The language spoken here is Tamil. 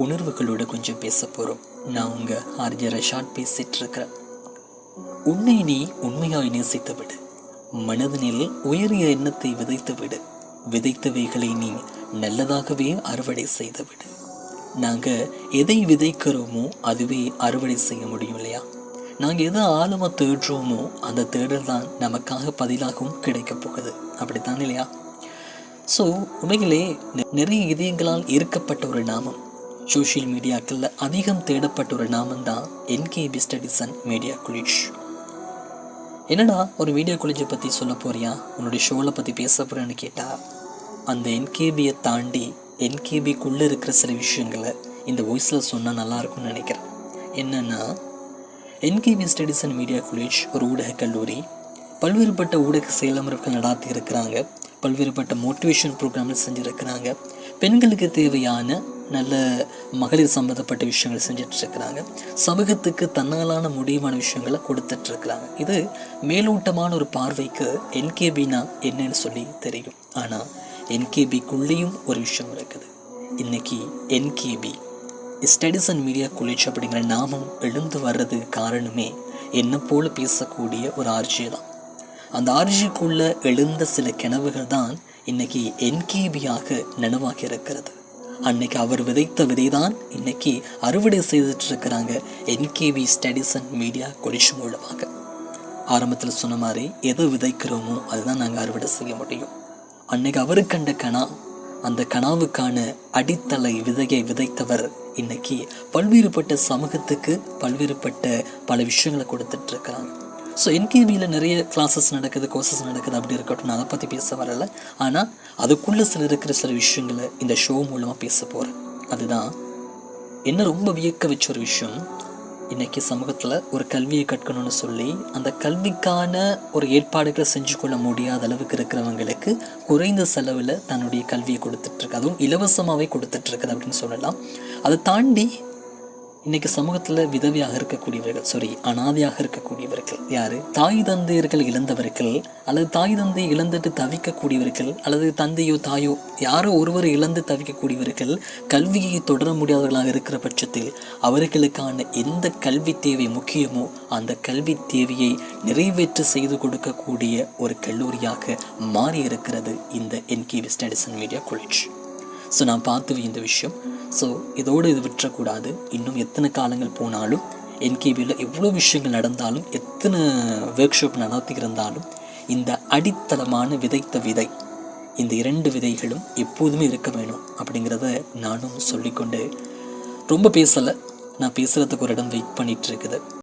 உணர்வுகளோட கொஞ்சம் பேச போகிறோம். நான் உங்கள் ஆர்ஜே ரஷாட் பேசிகிட்டு இருக்கிறேன். உன்னை நீ உண்மையாய் நேசித்து விடு, மனதினில் உயரிய எண்ணத்தை விதைத்து விடு, விதைத்தவைகளை நீ நல்லதாகவே அறுவடை செய்து விடு. நாங்கள் எதை விதைக்கிறோமோ அதுவே அறுவடை செய்ய முடியும் இல்லையா? நாங்கள் எதை ஆழமாக தேடுறோமோ அந்த தேடல் தான் நமக்காக பதிலாகவும் கிடைக்கப் போகுது, அப்படித்தான் இல்லையா? ஸோ உண்மையிலே நிறைய இதயங்களால் ஈர்க்கப்பட்ட ஒரு நாமம், சோஷியல் மீடியாக்களில் அதிகம் தேடப்பட்ட ஒரு நாமம் தான் NKP studies and media college. என்னடா ஒரு மீடியா காலேஜை பற்றி சொல்ல போறியா, உன்னுடைய ஷோவில் பற்றி பேச போகிறேன்னு கேட்டால், அந்த என்கேபியை தாண்டி என்கேபிக்குள்ளே இருக்கிற சில விஷயங்களை இந்த வாய்ஸில் சொன்னால் நல்லாயிருக்கும்னு நினைக்கிறேன். என்னென்னா, NKP studies and media college ஒரு ஊடக கல்லூரி. பல்வேறுபட்ட ஊடக செயலமர்வுகள் நடாத்தி இருக்கிறாங்க, பல்வேறுபட்ட மோட்டிவேஷன் ப்ரோக்ராம்கள் செஞ்சுருக்கிறாங்க, பெண்களுக்கு தேவையான நல்ல மகளிர் சம்மந்தப்பட்ட விஷயங்கள் செஞ்சிட்ருக்கிறாங்க, சமூகத்துக்கு தன்னாலான முடிவான விஷயங்களை கொடுத்துட்ருக்குறாங்க. இது மேலோட்டமான ஒரு பார்வைக்கு என்கேபினா என்னன்னு சொல்லி தெரியும். ஆனால் என்கேபிக்குள்ளேயும் ஒரு விஷயம் இருக்குது. இன்றைக்கி NKP studies and media college அப்படிங்கிற நாமம் எழுந்து வர்றதுக்கு காரணமே என்ன போல் பேசக்கூடிய ஒரு ஆர்ஜி தான். அந்த ஆர்ஜிக்குள்ளே எழுந்த சில கனவுகள் தான் இன்றைக்கி என்கேபியாக நனவாகி இருக்கிறது. அன்னைக்கு அவர் விதைத்த விதை தான் இன்றைக்கி அறுவடை செய்துட்டு இருக்கிறாங்க NKP studies and media college மூலமாக. ஆரம்பத்தில் சொன்ன மாதிரி எதை விதைக்கிறோமோ அதுதான் நாங்கள் அறுவடை செய்ய முடியும். அன்னைக்கு அவரு கண்ட கனா, அந்த கனாவுக்கான அடித்தளை விதையை விதைத்தவர் இன்னைக்கு பல்வேறுபட்ட சமூகத்துக்கு பல்வேறுபட்ட பல விஷயங்களை கொடுத்துட்ருக்கிறாங்க. ஸோ என்கேபியில் நிறைய கிளாஸஸ் நடக்குது, கோர்சஸ் நடக்குது, அப்படி இருக்கட்டும், நான் அதை பற்றி பேச வரலை. ஆனால் அதுக்குள்ளே சில இருக்கிற சில விஷயங்களை இந்த ஷோ மூலமாக பேச போகிறேன். அதுதான் என்ன ரொம்ப வியக்க வச்ச ஒரு விஷயம். இன்றைக்கி சமூகத்தில் ஒரு கல்வியை கற்கணும்னு சொல்லி அந்த கல்விக்கான ஒரு ஏற்பாடுகளை செஞ்சு கொள்ள முடியாத அளவுக்கு இருக்கிறவங்களுக்கு குறைந்த செலவில் தன்னுடைய கல்வியை கொடுத்துட்ருக்கு, அதுவும் இலவசமாகவே கொடுத்துட்ருக்குது அப்படின்னு சொல்லலாம். அதை தாண்டி இன்றைக்கி சமூகத்தில் விதவையாக இருக்கக்கூடியவர்கள், அனாதையாக இருக்கக்கூடியவர்கள், யார் தாய் தந்தையர்கள் இழந்தவர்கள், அல்லது தாய் தந்தையை இழந்துட்டு தவிக்கக்கூடியவர்கள், அல்லது தந்தையோ தாயோ யாரோ ஒருவர் இழந்து தவிக்கக்கூடியவர்கள், கல்வியை தொடர முடியாதவர்களாக இருக்கிற பட்சத்தில் அவர்களுக்கான எந்த கல்வி தேவை முக்கியமோ அந்த கல்வி தேவையை நிறைவேற்ற செய்து கொடுக்கக்கூடிய ஒரு கல்லூரியாக மாறி இருக்கிறது இந்த NKP studies and media college. So நான் பார்த்து இந்த விஷயம். ஸோ இதோடு இது விட்டுறக்கூடாது. இன்னும் எத்தனை காலங்கள் போனாலும் என்கேபியில் எவ்வளோ விஷயங்கள் நடந்தாலும், எத்தனை ஒர்க் ஷாப் நடத்தி இருந்தாலும், இந்த அடித்தளமான விதைத்த விதை, இந்த 2 விதைகளும் எப்போதுமே இருக்க வேணும் அப்படிங்கிறத நானும் சொல்லிக்கொண்டு ரொம்ப பேசலை. நான் பேசுகிறதுக்கு ஒரு இடம் வெயிட் பண்ணிகிட்டு இருக்குது.